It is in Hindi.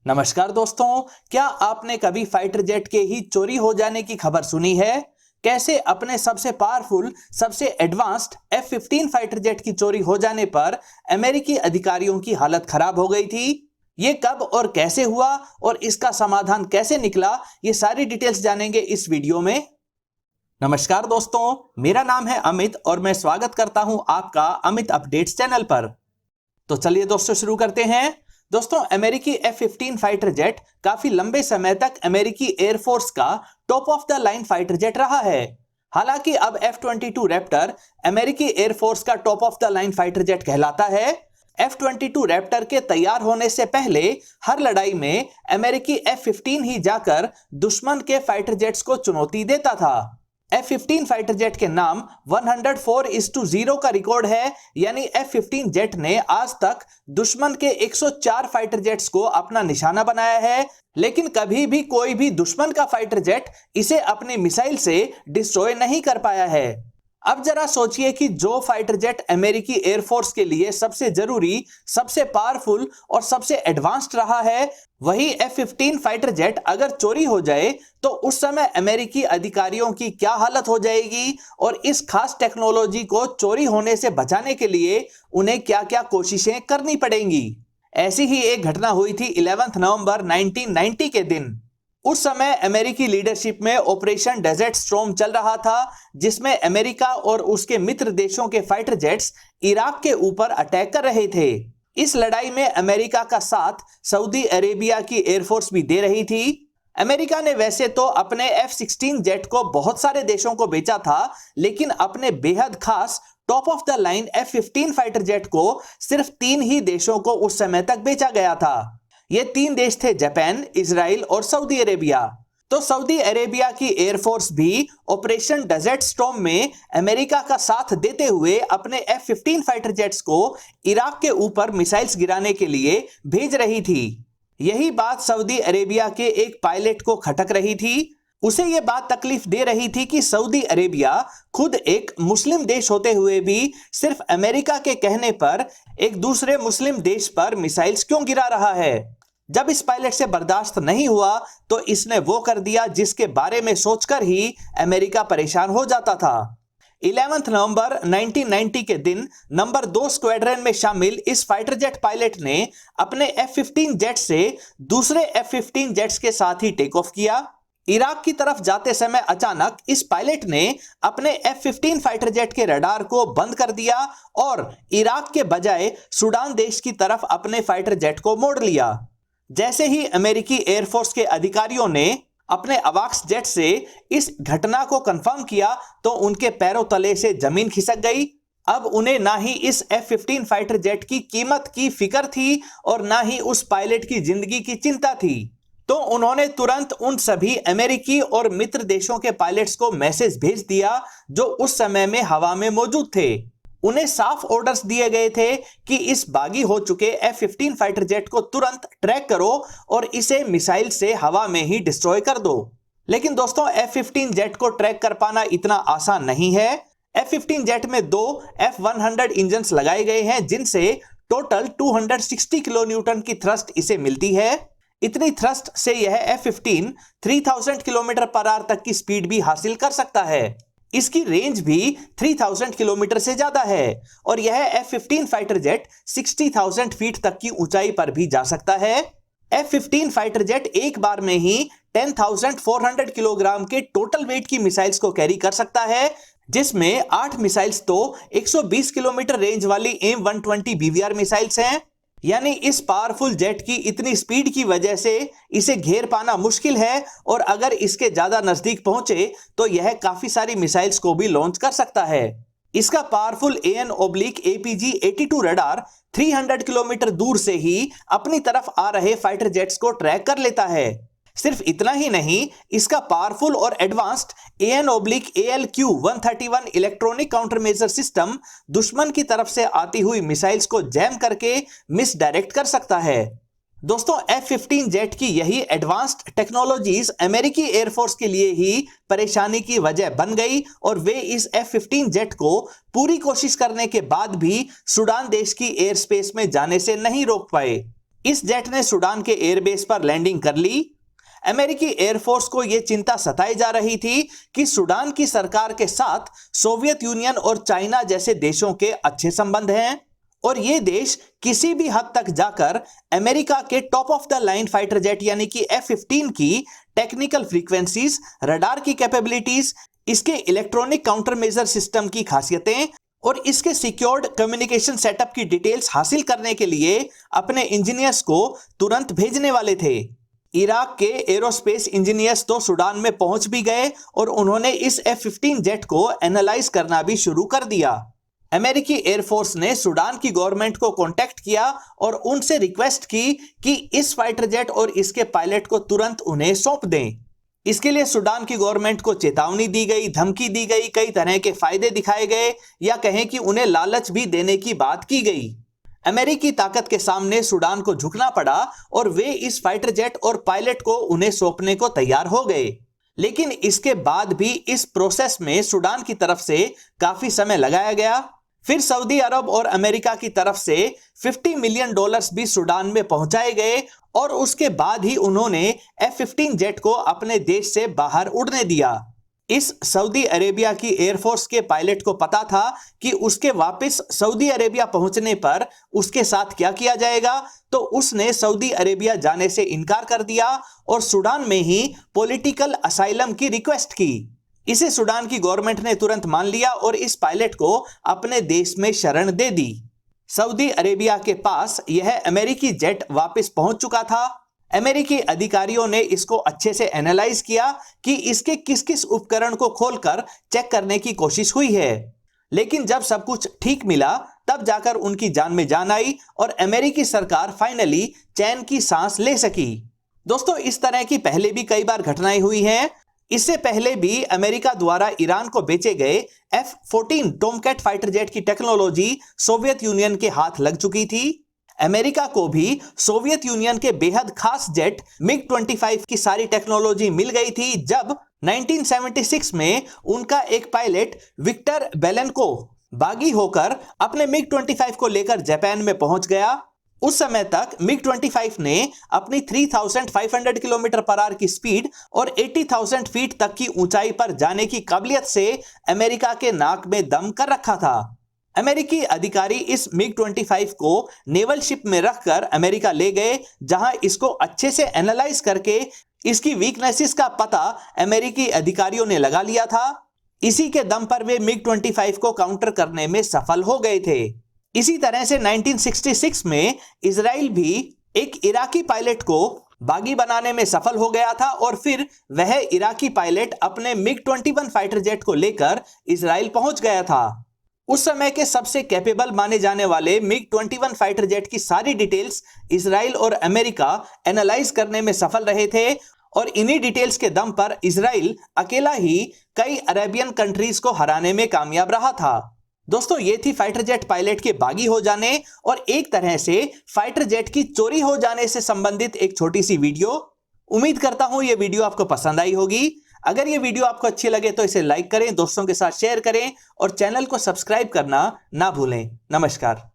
नमस्कार दोस्तों, क्या आपने कभी फाइटर जेट के ही चोरी हो जाने की खबर सुनी है? कैसे अपने सबसे पावरफुल, सबसे एडवांस्ड F-15 फाइटर जेट की चोरी हो जाने पर अमेरिकी अधिकारियों की हालत खराब हो गई थी? ये कब और कैसे हुआ और इसका समाधान कैसे निकला, ये सारी डिटेल्स जानेंगे इस वीडियो में। नमस्कार दोस्तों, मेरा नाम है अमित और मैं स्वागत करता हूं आपका अमित अपडेट्स चैनल पर। तो चलिए दोस्तों शुरू करते हैं। दोस्तों, अमेरिकी F-15 फाइटर जेट काफी लंबे समय तक अमेरिकी एयरफोर्स का top of the line fighter jet रहा है। हालांकि अब F-22 रैप्टर अमेरिकी एयरफोर्स का top of the line fighter jet कहलाता है। F-22 रैप्टर के तैयार होने से पहले हर लड़ाई में अमेरिकी F-15 ही जाकर दुश्मन के फाइटर जेट्स को चुनौती देता था। F-15 फाइटर जेट के नाम 104:0 का रिकॉर्ड है, यानी F-15 जेट ने आज तक दुश्मन के 104 फाइटर जेट्स को अपना निशाना बनाया है, लेकिन कभी भी कोई भी दुश्मन का फाइटर जेट इसे अपनी मिसाइल से डिस्ट्रॉय नहीं कर पाया है। अब जरा सोचिए कि जो फाइटर जेट अमेरिकी एयरफोर्स के लिए सबसे जरूरी, सबसे पावरफुल और सबसे एडवांस्ड रहा है, वही F-15 फाइटर जेट अगर चोरी हो जाए तो उस समय अमेरिकी अधिकारियों की क्या हालत हो जाएगी और इस खास टेक्नोलॉजी को चोरी होने से बचाने के लिए उन्हें क्या-क्या कोशिशें करनी पड़ेंगी। ऐसी ही एक घटना हुई थी 11 नवंबर 1990 के दिन। उस समय अमेरिकी लीडरशिप में ऑपरेशन डेजर्ट स्टॉर्म चल रहा था, जिसमें अमेरिका और उसके मित्र देशों के फाइटर जेट्स इराक के ऊपर अटैक कर रहे थे। इस लड़ाई में अमेरिका का साथ सऊदी अरेबिया की एयरफोर्स भी दे रही थी। अमेरिका ने वैसे तो अपने F-16 जेट को बहुत सारे देशों को बेचा था, लेकिन अपने बेहद खास top of the line F-15 fighter jet को सिर्फ 3 ही देशों को उस समय तक बेचा गया था। ये 3 देश थे जापान, इजराइल और सऊदी अरेबिया। तो सऊदी अरेबिया की एयरफोर्स भी ऑपरेशन डेजर्ट स्टॉर्म में अमेरिका का साथ देते हुए अपने F-15 फाइटर जेट्स को इराक के ऊपर मिसाइल्स गिराने के लिए भेज रही थी। यही बात सऊदी अरेबिया के एक पायलट को खटक रही थी। उसे यह बात तकलीफ दे रही थी कि सऊदी अरेबिया खुद एक मुस्लिम देश होते हुए भी सिर्फ अमेरिका के कहने पर एक दूसरे मुस्लिम देश पर मिसाइल्स क्यों गिरा रहा है। जब इस पायलट से बर्दाश्त नहीं हुआ तो इसने वो कर दिया जिसके बारे में सोचकर ही अमेरिका परेशान हो जाता था। 11 नवंबर 1990 के दिन नंबर 2 स्क्वाड्रन में शामिल इस फाइटर जेट पायलट ने अपने F-15 जेट से दूसरे F-15 जेट्स के साथ ही टेक ऑफ किया। इराक की तरफ जाते समय अचानक इस पायलट ने अपने F-15 फाइटर जेट के रडार को बंद कर दिया और इराक के बजाय सूडान देश की तरफ अपने फाइटर जेट को मोड़ लिया। जैसे ही अमेरिकी एयरफोर्स के अधिकारियों ने अपने अवाक्स जेट से इस घटना को कंफर्म किया तो उनके पैरों तले से जमीन खिसक गई। अब उन्हें ना ही इस F-15 फाइटर जेट की कीमत की फिक्र थी और ना ही उस पायलट की जिंदगी की चिंता थी। तो उन्होंने तुरंत उन सभी अमेरिकी और मित्र देशों के पायलट्स को मैसेज भेज दिया जो उस समय में हवा में मौजूद थे। उन्हें साफ ऑर्डर्स दिए गए थे कि इस बागी हो चुके F-15 फाइटर जेट को तुरंत ट्रैक करो और इसे मिसाइल से हवा में ही डिस्ट्रॉय कर दो। लेकिन दोस्तों, F-15 जेट को ट्रैक कर पाना इतना आसान नहीं है। F-15 जेट में 2 F-100 इंजन्स लगाए गए हैं, जिनसे टोटल 260 किलो न्यूटन की थ्रस्ट इसे मिलती है। इतनी थ्रस्ट से यह F-15 3000 किलोमीटर पर आवर तक की स्पीड भी हासिल कर सकता है। इसकी रेंज भी 3000 किलोमीटर से ज्यादा है और यह F-15 फाइटर जेट 60,000 फीट तक की ऊंचाई पर भी जा सकता है। F-15 फाइटर जेट एक बार में ही 10,400 किलोग्राम के टोटल वेट की मिसाइल्स को कैरी कर सकता है, जिसमें 8 मिसाइल्स तो 120 किलोमीटर रेंज वाली AIM-120 BVR मिसाइल्स हैं। यानी इस पावरफुल जेट की इतनी स्पीड की वजह से इसे घेर पाना मुश्किल है और अगर इसके ज्यादा नजदीक पहुंचे तो यह काफी सारी मिसाइल्स को भी लॉन्च कर सकता है। इसका पावरफुल AN/APG-82 रडार 300 किलोमीटर दूर से ही अपनी तरफ आ रहे फाइटर जेट्स को ट्रैक कर लेता है। सिर्फ इतना ही नहीं, इसका पावरफुल और advanced AN/ALQ-131 electronic countermeasure system दुश्मन की तरफ से आती हुई मिसाइल्स को जैम करके मिस डायरेक्ट कर सकता है। दोस्तों, F-15 जेट की यही एडवांस्ड टेक्नोलॉजीज अमेरिकी एयरफोर्स के लिए ही परेशानी की वजह बन गई और वे इस F-15 जेट को पूरी कोशिश करने के बाद भी सूडान देश की एयर स्पेस में जाने से नहीं रोक पाए। इस जेट ने सूडान के एयरबेस पर लैंडिंग कर ली। अमेरिकी एयरफोर्स को यह चिंता सताई जा रही थी कि सूडान की सरकार के साथ सोवियत यूनियन और चाइना जैसे देशों के अच्छे संबंध हैं और ये देश किसी भी हद तक जाकर अमेरिका के top of the line fighter jet यानी कि F-15 की टेक्निकल फ्रीक्वेंसीज, रडार की कैपेबिलिटीज, इसके इलेक्ट्रॉनिक काउंटर मेजर सिस्टम की खासियतें और इसके सिक्योर्ड कम्युनिकेशन सेटअप की डिटेल्स हासिल करने के लिए अपने इंजीनियर्स को तुरंत भेजने वाले थे। इराक के एरोस्पेस इंजीनियर्स तो सूडान में पहुंच भी गए और उन्होंने इस F-15 जेट को एनालाइज करना भी शुरू कर दिया। अमेरिकी एयरफोर्स ने सूडान की गवर्नमेंट को कांटेक्ट किया और उनसे रिक्वेस्ट की कि इस फाइटर जेट और इसके पायलट को तुरंत उन्हें सौंप दें। इसके लिए सूडान की गवर्नमेंट को चेतावनी दी गई, धमकी दी गई, कई तरह के फायदे दिखाए गए या कहें कि उन्हें लालच भी देने की बात की गई। अमेरिकी ताकत के सामने सूडान को झुकना पड़ा और वे इस फाइटर जेट और पायलट को उन्हें सौंपने को तैयार हो गए। लेकिन इसके बाद भी इस प्रोसेस में सूडान की तरफ से काफी समय लगाया गया। फिर सऊदी अरब और अमेरिका की तरफ से $50 मिलियन भी सूडान में पहुंचाए गए और उसके बाद ही उन्होंने F-15 जेट को अपने देश से बाहर उड़ने दिया। इस सऊदी अरेबिया की एयरफोर्स के पायलट को पता था कि उसके वापस सऊदी अरेबिया पहुंचने पर उसके साथ क्या किया जाएगा, तो उसने सऊदी अरेबिया जाने से इनकार कर दिया और सूडान में ही पॉलिटिकल असाइलम की रिक्वेस्ट की। इसे सूडान की गवर्नमेंट ने तुरंत मान लिया और इस पायलट को अपने देश में शरण दे दी। सऊदी अरेबिया के पास यह अमेरिकी जेट वापस पहुंच चुका था। अमेरिकी अधिकारियों ने इसको अच्छे से एनालाइज किया कि इसके किस किस उपकरण को खोलकर चेक करने की कोशिश हुई है। लेकिन जब सब कुछ ठीक मिला तब जाकर उनकी जान में जान आई और अमेरिकी सरकार फाइनली चैन की सांस ले सकी। दोस्तों, इस तरह की पहले भी कई बार घटनाएं हुई हैं। इससे पहले भी अमेरिका द्वारा ईरान को बेचे गए F-14 टॉमकैट फाइटर जेट की टेक्नोलॉजी सोवियत यूनियन के हाथ लग चुकी थी। अमेरिका को भी सोवियत यूनियन के बेहद खास जेट MiG-25 की सारी टेक्नोलॉजी मिल गई थी जब 1976 में उनका एक पायलट विक्टर बेलेन्को बागी होकर अपने MiG-25 को लेकर जापान में पहुंच गया। उस समय तक MiG-25 ने अपनी 3500 किलोमीटर पर आवर की स्पीड और 80,000 फीट तक की ऊंचाई पर जाने की काबिलियत से अमेरिका के नाक में दम कर रखा था। अमेरिकी अधिकारी इस MiG-25 को नेवल शिप में रखकर अमेरिका ले गए, जहां इसको अच्छे से एनालाइज करके इसकी वीकनेसेस का पता अमेरिकी अधिकारियों ने लगा लिया था। इसी के दम पर वे MiG-25 को काउंटर करने में सफल हो गए थे। इसी तरह से 1966 में इजराइल भी एक इराकी पायलट को बागी बनाने में सफल हो गया था और फिर वह इराकी पायलट अपने MiG-21 फाइटर जेट को लेकर इजराइल पहुंच गया था। उस समय के सबसे कैपेबल माने जाने वाले MiG-21 फाइटर जेट की सारी डिटेल्स इजराइल और अमेरिका एनालाइज करने में सफल रहे थे और इन्हीं डिटेल्स के दम पर इजराइल अकेला ही कई अरेबियन कंट्रीज को हराने में कामयाब रहा था। दोस्तों, ये थी फाइटर जेट पायलट के बागी हो जाने और एक तरह से फाइटर जेट की चोरी हो जाने से संबंधित एक छोटी सी वीडियो। उम्मीद करता हूं ये वीडियो आपको पसंद आई होगी। अगर ये वीडियो आपको अच्छी लगे तो इसे लाइक करें, दोस्तों के साथ शेयर करें और चैनल को सब्सक्राइब करना ना भूलें। नमस्कार।